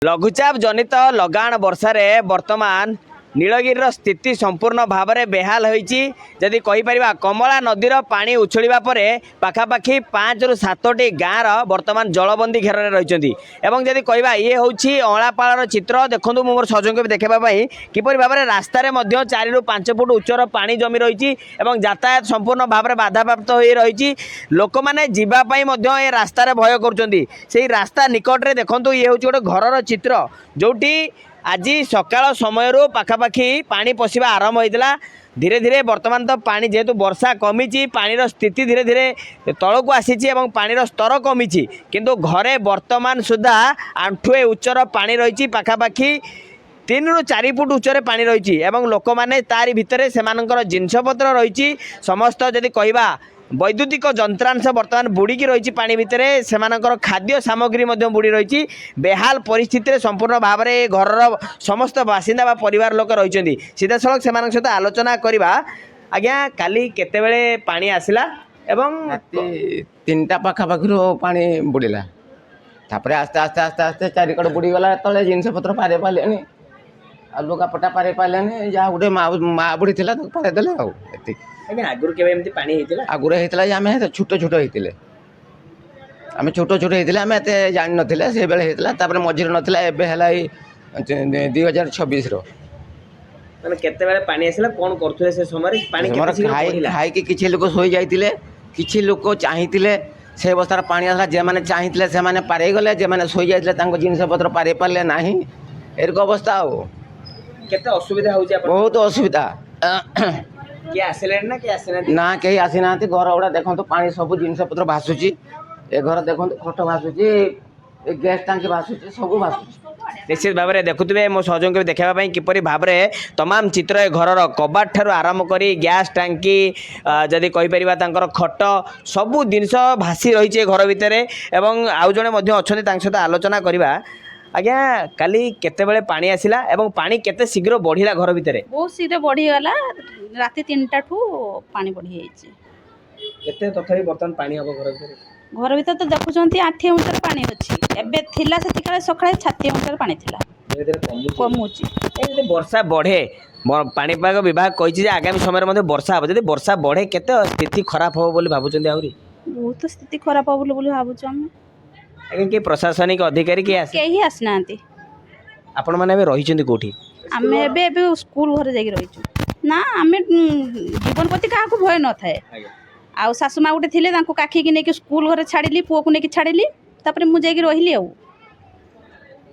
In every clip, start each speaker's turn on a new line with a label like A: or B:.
A: लघुचाप जनित लगाण वर्षा वर्तमान नीलगिरी स्थिति संपूर्ण भाव में बेहाल होती जदि कहीपर कमला नदीर पानी उछलिवा परे पाखापाखि 5 ରୁ 7टी गाँव वर्तमान जलबंदी घेर रही जदि कहवा ये हूँ अँलापाड़ चित्र देखूँ मोर सजों देखापी किपर भाव में रास्तार 4 ରୁ 5 फुट उच्चर पानी जमी रही यातायात संपूर्ण भाव में बाधाप्राप्त हो रही लोक मैंने जावाई रास्तार भय कर रास्ता निकट में देखूँ ये हूँ गोटे घर चित्र जोटी आज सकाल समय पाखापाखि पानी पशिबा आरंभ होता धीरे धीरे वर्तमान तो पानी जेहेतु वर्षा कमी पानीर स्थिति धीरे धीरे तलक आसी पानीर स्तर कमी किंतु घरे वर्तमान सुधा आंठुए उच्चर पानी रही पाखापाखि 3 ରୁ 4 फुट उच्चर पानी रही लोक मैंने तारी भितर से जिनपतर रही समस्त जदि कहवा वैद्युतिक जंत्रांश वर्तमान बुड़ीकी रही पानी भितर से खाद्य सामग्री बुड़ी रही बेहाल परिस्थिति संपूर्ण भाव में घर समस्त बासिंदा बा परिवार लोक रही सीधा सड़क से सहित आलोचना करवा आज्ञा काली केतेबेले पानी आसला एवं
B: 3टा पाखापाखि पानी बुड़ीला तापर आस्ते आस्ते आस्ते आस्ते चारिकड़ बुड़ीगला तले जिनपतर पारे पारे लुगापटा पारे पारे जहाँ गोटे माँ बुड़ी थी पारे देले
A: आगुरी केबे एमती पानी हेतिला
B: आगुरी हेतिला जे आमे छोट छोट हेतिले आमे छोट छोट हेतिले आमे एते जानि नथिले से बेले हेतिला तापर मझिर नथिला एबे हला 2026 रो
A: माने केते बेले पानी आसिला कोन करथुले से समय पानी केते सिग्र पडिला
B: खाई के किछि लोक सोई जाइतिले किछि लोक चाहितिले से अवस्था पानी आसला जे माने चाहितिले से माने पारे गले जे माने सोई जाइतिले तांको जिनस पत्र पारे पारले नाही एरक अवस्था हो
A: केते असुविधा होउची आपन
B: बहुत असुविधा
A: किए आसिले ना कि आसिना
B: ना कहीं आसी ना घर गुड़ा देखो तो पानी सब जिनपतर भासुची ए घर देखो खट भासुची गैस टांकी भासुची सब भासुची
A: निश्चित भाव में देखुए मो सहयोग देखापी किपर भाव में तमाम चित्र घर कबाट ठार आरंभ कर गैस टांकी जदि कहीपर खट सबू जिनस भासी रही घर भितर एवं आउ जड़े अच्छा सहित आलोचना करवा आज्ञा काली केतेबेले पानी आसिला एवं पानी केते शीघ्र बढ़िला घर भितर
C: बहुत शीघ्र बढ़ीगला राति 3टा ठू पानी बढ़ी जाइए
A: केते तथापि बर्तमान पानी हम
C: घर भीतर तो देखुंत 8 इंचर पानी अच्छी एबे थिला से सकाଳେ 7 इंचर पानी थिला
A: धीरे धीरे
C: कमुची
A: वर्षा बढ़े पाणीपाग विभाग कही आगामी समय वर्षा हम जब वर्षा बढ़े केते स्थिति खराब हो बोली भाबुचंदी आहुरी
C: बहुत स्थिति खराब हो बोली भाबुच हम
A: कि प्रशासनिक अधिकारी
C: केही आसना
A: आपण माने एबे रहिचंदी कोठी
C: आमे एबे स्कूल घर जाई रहिचु ना आमे जीवन प्रति काहाको भय न थाए आ सासु मा गुटे थिले तांको काखी कि नेकी स्कूल घर छाड़िली पुओ को नेकी छाड़िली तापर मु जाई रहिली आ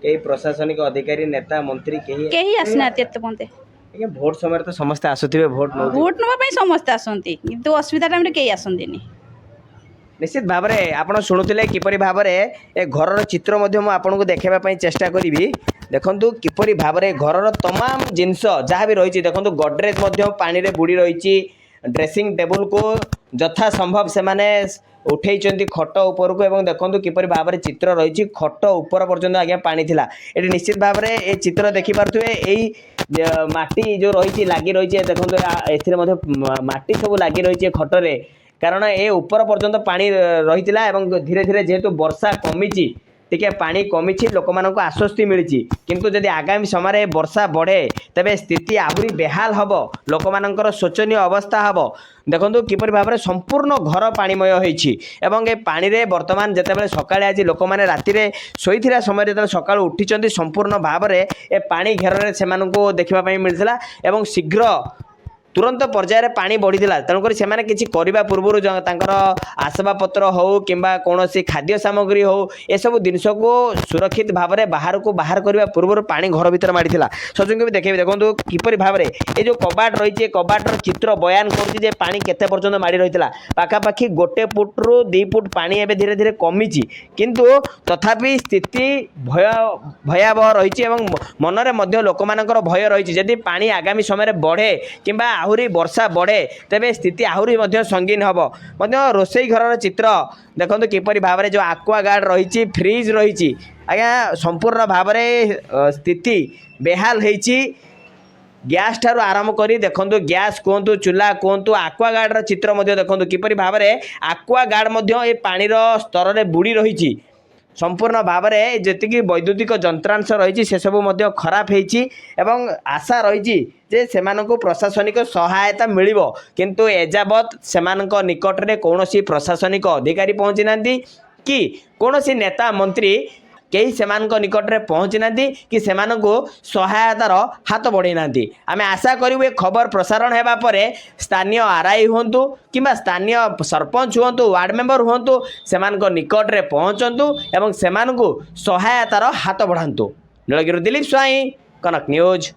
A: केही प्रशासनिक अधिकारी नेता मंत्री
C: केही आसना एते पन्ते
A: भोट समय तो समस्त आसुथिबे भोट
C: नवा पई समस्त आसंती किंतु असुविधा टाइम रे केही आसंतीनी
A: निश्चित भाव में आपड़ शुणुते किपर भाव में ए घर चित्र आपको देखापी चेष्टा करी देखु किपर भाव में घर तमाम जिनस जहाँ भी रही देखो गडरेज पानी रे बुड़ी रही ड्रेसिंग टेबुल को यथा संभव से माने उठे खट उपर को एवं देखो किपर भाव में चित्र रही खट उपर पर्यंत आज्ञा पानी थिला ये निश्चित भाव में ये चित्र देखिपे यही माटी जो रही लगी रही देखो एटी सब लगी रही खटरे कारण ए ऊपर पर्यंत पानी रही धीरे धीरे जेहेतु वर्षा कमी टिके पानी कमी लोक मानक आश्वस्ति मिली किंतु जदि आगामी समय वर्षा बढ़े तेबे स्थिति आहुरी बेहाल हम लोक मानकर शोचनीय अवस्था हम देखो किपर भाव में संपूर्ण घर पानीमय होती ए पानी रे वर्तमान जितेबाला सकाଳେ आज लोक मैंने राति शोईला समय जो सका उठी संपूर्ण भाव में ए पानी घेर से देखापी मिलता एवं शीघ्र तुरंत पर्यायर पानी बढ़ीला तेणुकर से किसी करने पूर्व आसबाबपत्र हो कि कौन खाद्य सामग्री हो यह सब जिनस को सुरक्षित भाव में बाहर को बाहर करने पूर्व पानी घर भीतर माड़ी सचिन भी देखे देखो किपर भाव में ये जो कबाट रही कबाटर चित्र बयान कर पानी केते पर्यंत माड़ी रही पाखापाखि 1 फुट ରୁ 2 फुट पानी एवं धीरे धीरे कमी किंतु तथापि स्थिति भयावह रही मनरे लोक मानकर भय रही जदि पानी आगामी समय बढ़े कि आहुरी वर्षा बढ़े तेबे स्थिति आहुरी संगीन हम रोसई घर चित्र देखो किपर भाव में जो आक्वा गार्ड रही फ्रिज रही आज्ञा संपूर्ण भाव में स्थिति बेहाल होती गैस ठारू आरंभ कर देखो गैस कहतु चूल्हा कहतु आक्वा गार्ड चित्र देखो किपर भाव में आक्वा गार्ड ये पानी स्तर में बुड़ी रही संपूर्ण भाव में जी वैद्युतिक जंत्रांश रही से सब खराब होती आशा रही जे सेमानंकु प्रशासनिक सहायता मिलिबो किंतु एजावत सेमानंक निकट में कौन प्रशासनिक अधिकारी पहुँची ना कि कौन नेता मंत्री कई सेमानंक निकट में पहुँची ना कि सेमानंकु सहायतार हाथ बढ़े ना आम आशा करूँ ये खबर प्रसारण होगा पर स्थानीय आरआई हूँ कि स्थानीय सरपंच हूँ वार्ड मेंबर हूँ सेमानंक निकट में पहुँचतु एवं सेमानंकु सहायतार हाथ बढ़ातु। नीलगिरी दिलीप स्वाई, कनक न्यूज।